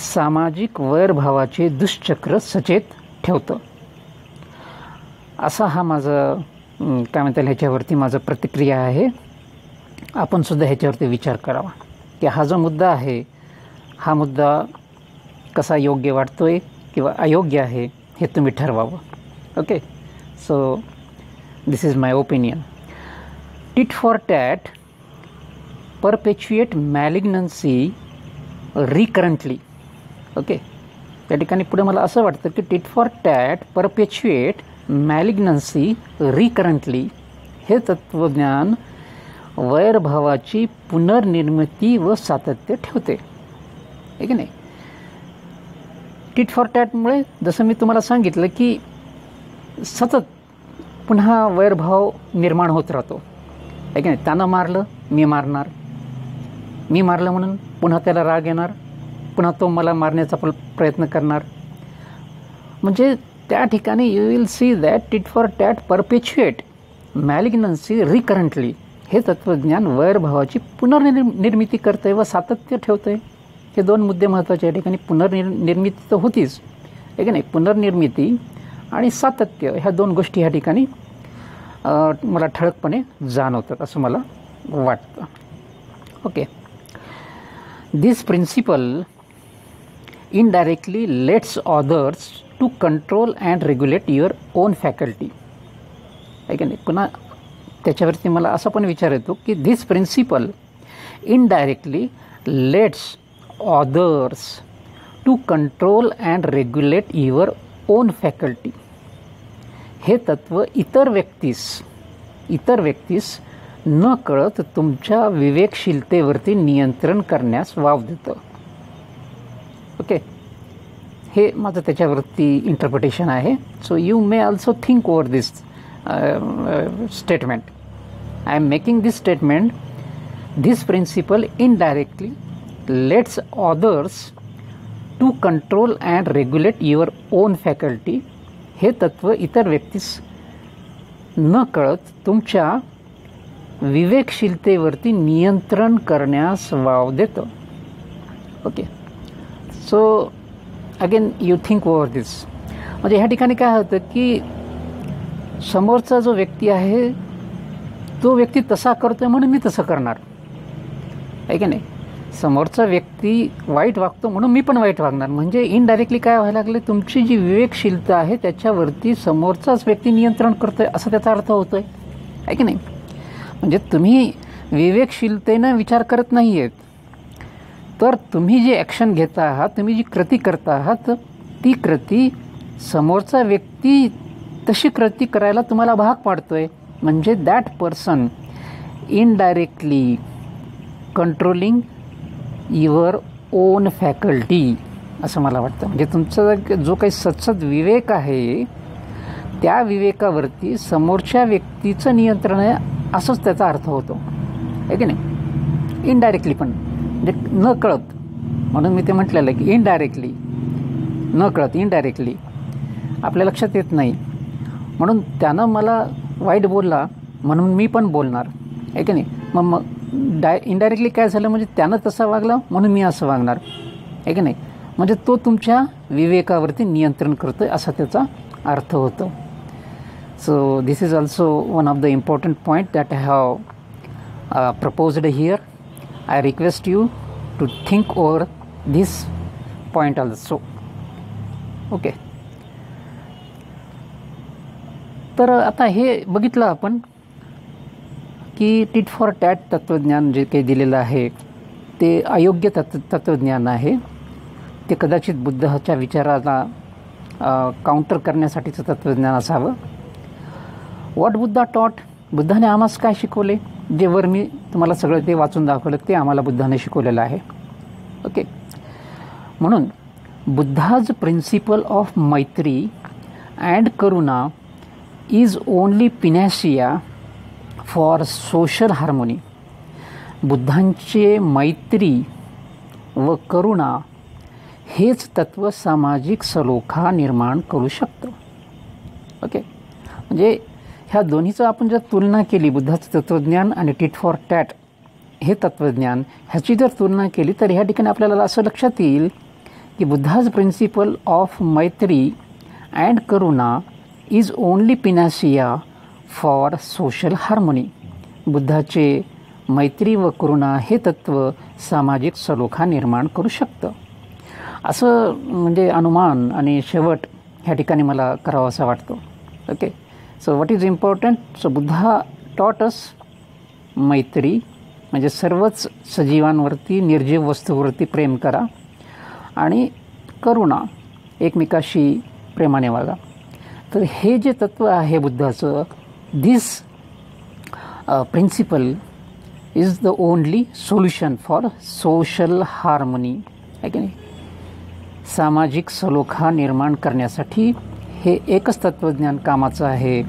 सामाजिक वैरभावाचे दुष्चक्र सचेत ठेवतं. असा हा माझा काय म्हणता येईल ह्याच्यावरती माझं प्रतिक्रिया आहे. आपण सुद्धा ह्याच्यावरती विचार करावा की हा जो मुद्दा आहे हा मुद्दा कसा योग्य वाटतोय किंवा अयोग्य आहे हे तुम्ही ठरवावं. Okay. So this is my opinion. Tit for tat perpetuate malignancy recurrently. Okay. त्या ठिकाणी पुढे मला असं वाटतं की tit for tat perpetuate malignancy recurrently. हे तत्त्वज्ञान वैरभावाची पुनर्निर्मिती व सातत्य ठेवते, आहे की नाही. टीट फॉर टॅटमुळे जसं मी तुम्हाला सांगितलं की सतत पुन्हा वैरभाव निर्माण होत राहतो, आहे की नाही. त्यानं मारलं, मी मारणार. मी मारलं म्हणून पुन्हा त्याला राग येणार, पुन्हा तो मला मारण्याचा प्रयत्न करणार. म्हणजे त्या ठिकाणी you will see that tit for tat perpetuate malignancy recurrently. हे तत्त्वज्ञान वैरभावाची पुनर्निर्मिती करतं आहे व सातत्य ठेवतं आहे. हे दोन मुद्दे महत्त्वाचे. या ठिकाणी पुनर्निर्मिती तर होतीच, आहे की नाही. पुनर्निर्मिती आणि सातत्य ह्या दोन गोष्टी ह्या ठिकाणी मला ठळकपणे जाणवतात असं मला वाटतं. Okay. This principle indirectly lets others to control and regulate your own faculty, आहे की नाही. पुन्हा त्याच्यावरती मला असं पण विचार येतो की this principle indirectly lets others to control and regulate your own faculty. हे तत्त्व इतर व्यक्तीस न कळत तुमच्या विवेकशीलतेवरती नियंत्रण करण्यास वाव देतं. ओके. हे माझं त्याच्यावरती इंटरप्रिटेशन आहे. So you may also think over this statement. I am making this statement. This principle indirectly lets others to control and regulate your own faculty. हे तत्व इतर व्यक्तीस न कळत तुमच्या विवेकशीलतेवरती नियंत्रण करण्यास वाव देतं. Okay, so again you think over this. म्हणजे ह्या ठिकाणी काय होतं की समोरचा जो व्यक्ती आहे तो व्यक्ती तसा करतोय म्हणून मी तसं करणार, आहे की नाही. समोरचा व्यक्ती वाईट वागतो म्हणून मी पण वाईट वागणार. म्हणजे इनडायरेक्टली काय व्हायला लागले, तुमची जी विवेकशीलता आहे त्याच्यावरती समोरचाच व्यक्ती नियंत्रण करतोय असा त्याचा अर्थ होतोय, आहे की नाही. म्हणजे तुम्ही विवेकशीलतेनं विचार करत नाही आहेत, तर तुम्ही जे ॲक्शन घेता आहात, तुम्ही जी कृती करता आहात, ती कृती समोरचा व्यक्ती तशी कृती करायला तुम्हाला भाग पाडतोय. म्हणजे that person indirectly controlling your own faculty असं मला वाटतं. म्हणजे तुमचा जो काही सत्सद विवेक आहे त्या विवेकावरती समोरच्या व्यक्तीचं नियंत्रण आहे असंच त्याचा अर्थ होतो, आहे की नाही. इनडायरेक्टली पण म्हणजे न कळत, म्हणून मी ते म्हटलेलं आहे की इनडायरेक्टली, न कळत, इनडायरेक्टली आपल्या लक्षात येत नाही. म्हणून त्यानं मला वाईट बोलला म्हणून मी पण बोलणार, आहे की नाही. मग इनडायरेक्टली काय झालं, म्हणजे त्यानं तसा वागला म्हणून मी असं वागणार, आहे की नाही. म्हणजे तो तुमच्या विवेकावरती नियंत्रण करतो आहे असा त्याचा अर्थ होतो. So this is also one of the important point that I have proposed here. I request you to think over this point also. Okay, तर आता हे बघितलं आपण की टिट फॉर टॅट तत्त्वज्ञान जे काही दिलेलं आहे ते अयोग्य तत्त्वज्ञान आहे. ते कदाचित बुद्धाच्या विचाराला काउंटर करण्यासाठीचं तत्त्वज्ञान असावं. व्हॉट बुद्धा टॉट, बुद्धाने आम्हास काय शिकवले, जे वर मी तुम्हाला सगळं ते वाचून दाखवलं ते आम्हाला बुद्धाने शिकवलेलं आहे. ओके, म्हणून Buddha's principle of maitri and karuna is only panacea for social harmony. बुद्धांचे मैत्री व करुणा हेच तत्व सामाजिक सलोखा निर्माण करू शकतं. ओके, म्हणजे ह्या दोन्हीचं आपण जर तुलना केली, बुद्धाचं तत्त्वज्ञान आणि टिट फॉर टॅट हे तत्त्वज्ञान, ह्याची जर तुलना केली तर ह्या ठिकाणी आपल्याला असं लक्षात येईल की Buddha's principle of maitri and karuna is only panacea for social harmony. बुद्धाचे मैत्री व करुणा हे तत्त्व सामाजिक सलोखा निर्माण करू शकतं असं म्हणजे अनुमान आणि शेवट ह्या ठिकाणी मला करावा असा वाटतो. Okay, so what is important, so Buddha taught us मैत्री म्हणजे सर्वच सजीवांवरती, निर्जीव वस्तूवरती प्रेम करा, आणि करुणा एकमेकाशी प्रेमाने वागा. तर हे जे तत्त्व आहे बुद्धाचं, this principle is the only solution for social harmony, आहे की नाही. सामाजिक सलोखा निर्माण करण्यासाठी हे एकच तत्त्वज्ञान कामाचं आहे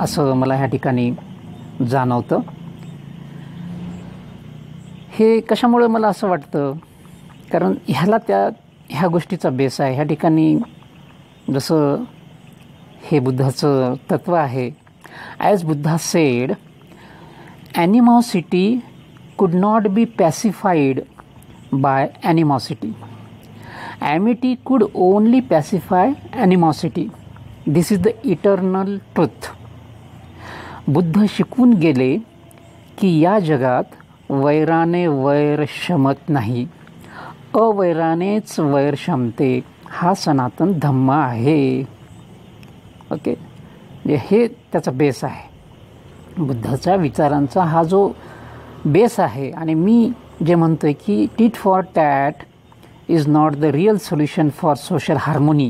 असं मला ह्या ठिकाणी जाणवतं. हे कशामुळे मला असं वाटतं, कारण ह्या गोष्टीचा बेस आहे. ह्या ठिकाणी जसं हे बुद्धाचं तत्व आहे, as Buddha said, animosity could not be pacified by animosity. Amity could only pacify animosity. This is the eternal truth. Buddha शिकवून गेले की या जगात वैराने वैर शमत नाही, अवैरानेच वैर शमते, हा सनातन धम्म आहे. ओके, हे त्याचा बेस आहे. बुद्धाच्या विचारांचा हा जो बेस आहे. आणि मी जे म्हणतो आहे की tit for tat is not the real solution for social harmony,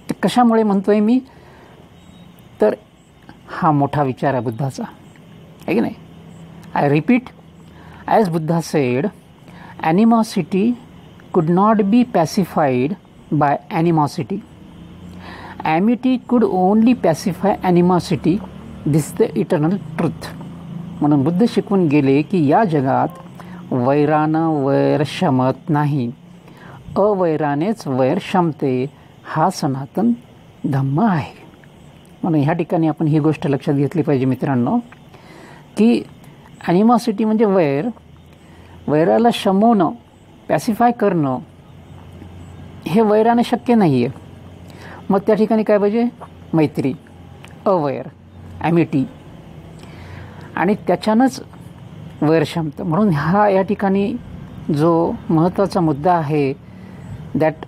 ते कशामुळे म्हणतो आहे मी, तर हा मोठा विचार आहे बुद्धाचा, आहे की नाही. I repeat, as Buddha said, animosity could not be pacified by animosity. Amity could only pacify animosity. This the eternal truth. म्हणून बुद्ध शिकवून गेले की या जगात वैरानं वैर शमत नाही, अवैरानेच वैर शमते, हा सनातन धम्म आहे. म्हणून ह्या ठिकाणी आपण ही गोष्ट लक्षात घेतली पाहिजे मित्रांनो, की ॲनिमॉसिटी म्हणजे वैराला शमवणं, पॅसिफाय करणं हे वैराने शक्य नाही आहे. मग त्या ठिकाणी काय पाहिजे? मैत्री, अवैर, ॲमिटी, आणि त्याच्यानंच वैर शमतं. म्हणून या ठिकाणी जो महत्त्वाचा मुद्दा आहे that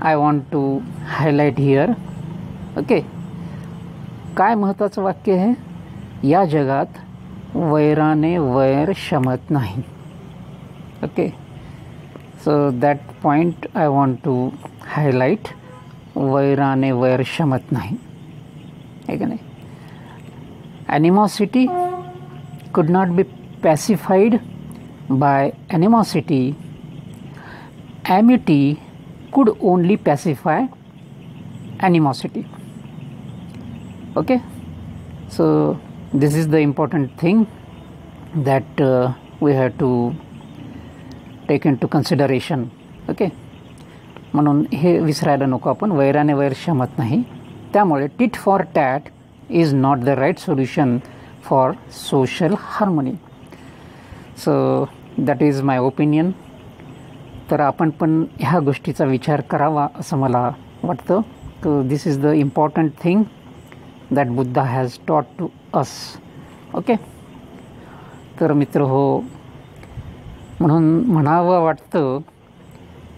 I want to highlight here. Okay, काय महत्त्वाचं वाक्य आहे? या जगात वैराने वैर शमत नाही. Okay, so that point I want to highlight. वैराने वैर शमत नाही, आहे का नाही? ॲनिमॉसिटी could not be pacified by animosity. Amity could only pacify animosity. Okay, so this is the important thing that we have to take into consideration. Okay, म्हणून हे विसरायला नको आपण. वैराने वैर शमत नाही. त्यामुळे tit for tat is not the right solution for social harmony. So that is my opinion. तर आपण पण ह्या गोष्टीचा विचार करावा असं मला वाटतं. So this is the important thing that Buddha has टॉट टू अस. ओके, तर मित्र हो, म्हणून म्हणावं वाटतं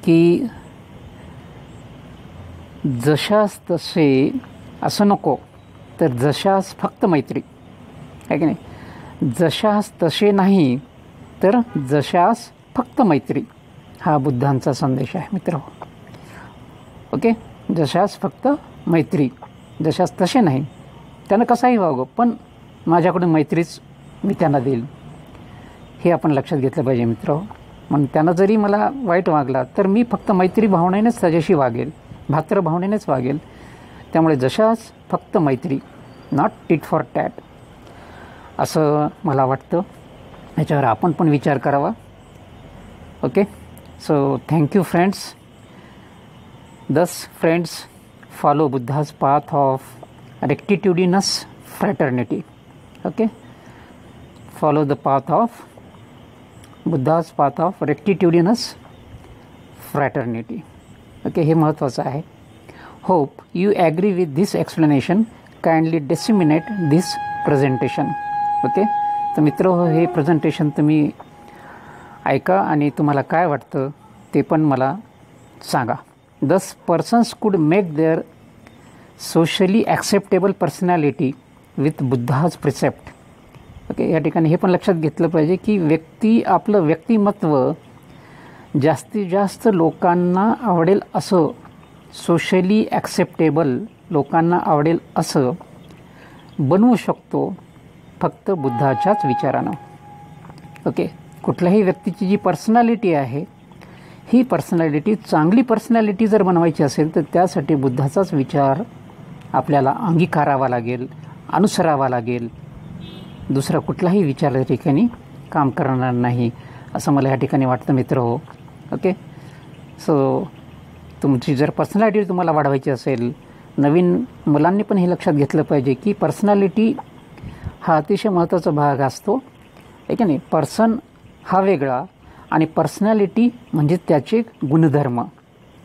की जशास तसे असं नको, तर जशास फक्त मैत्री, आहे की नाही? जशास तसे नाही, तर जशास फक्त मैत्री, हा बुद्धांचा संदेश आहे मित्र. ओके, जशास फक्त मैत्री, जशास तसे नाही. त्यानं कसाही वागो, पण माझ्याकडून मैत्रीच मी त्यांना देईल, हे आपण लक्षात घेतलं पाहिजे मित्र. म्हणून त्यानं जरी मला वाईट वागला तर मी फक्त मैत्री भावनेनेच त्याच्याशी वागेल, भात्र भावनेनेच वागेल. त्यामुळे जशास फक्त मैत्री, नॉट टिट फॉर टॅट, असं मला वाटतं. याच्यावर आपण पण विचार करावा. Okay, so thank you friends. Thus friends, follow Buddha's path of rectitudinous fraternity. Okay, follow the path of Buddha's path of rectitudinous fraternity. Okay, हे महत्त्वाचं आहे. Hope you agree with this explanation. Kindly disseminate this presentation. Okay, तर मित्र हो, हे presentation तुम्ही ऐका आणि तुम्हाला काय वाटतं ते पण मला सांगा. दस पर्सन्स कुड make their socially acceptable personality with Buddha's precept. Okay, या ठिकाणी हे पण लक्षात घेतलं पाहिजे की आपलं व्यक्तिमत्व जास्तीत जास्त लोकांना आवडेल असं, सोशली ॲक्सेप्टेबल, लोकांना आवडेल असं बनवू शकतो फक्त बुद्धाच्याच विचारानं. ओके, कुठल्याही व्यक्तीची जी पर्सनॅलिटी आहे, ही पर्सनॅलिटी चांगली पर्सनॅलिटी जर बनवायची असेल तर त्यासाठी बुद्धाचाच विचार आपल्याला अंगीकारावा लागेल, अनुसरावा लागेल. दुसरा कुठलाही विचार या ठिकाणी काम करणार नाही असं मला या ठिकाणी वाटतं मित्र हो. ओके, सो तुमची जर पर्सनॅलिटी तुम्हाला वाढवायची असेल, नवीन मुलांनी पण हे लक्षात घेतलं पाहिजे की पर्सनॅलिटी हा अतिशय महत्त्वाचा भाग असतो, आहे की नाही? पर्सन हा वेगळा आणि पर्सनॅलिटी म्हणजे त्याचे गुणधर्म.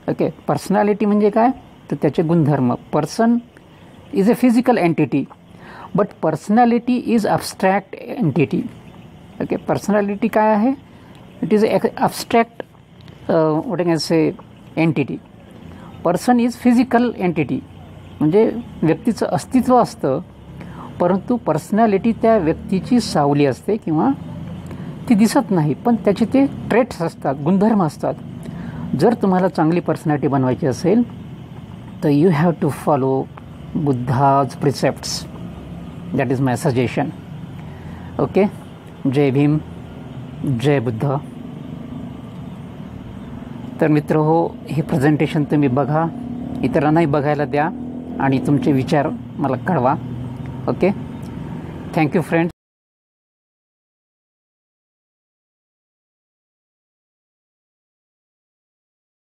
ओके, पर्सनॅलिटी म्हणजे काय? तर त्याचे गुणधर्म. Person is a physical entity but personality is abstract entity. Okay, personality काय आहे? It is abstract what can say entity. Person is physical entity म्हणजे व्यक्तीचं अस्तित्व असतं, परंतु पर्सनॅलिटी त्या व्यक्तीची सावली असते किंवा ती दिसत नाही, पण त्याचे ते ट्रेट्स असतात, गुणधर्म असतात. जर तुम्हाला चांगली पर्सनॅलिटी बनवायची असेल तर you have to follow Buddha's precepts. That is my suggestion. Okay, जय भीम, जय बुद्ध. तर मित्र हो, हे प्रेझेंटेशन तुम्ही बघा, इतरांनाही बघायला द्या आणि तुमचे विचार मला कळवा. Okay, thank you friends.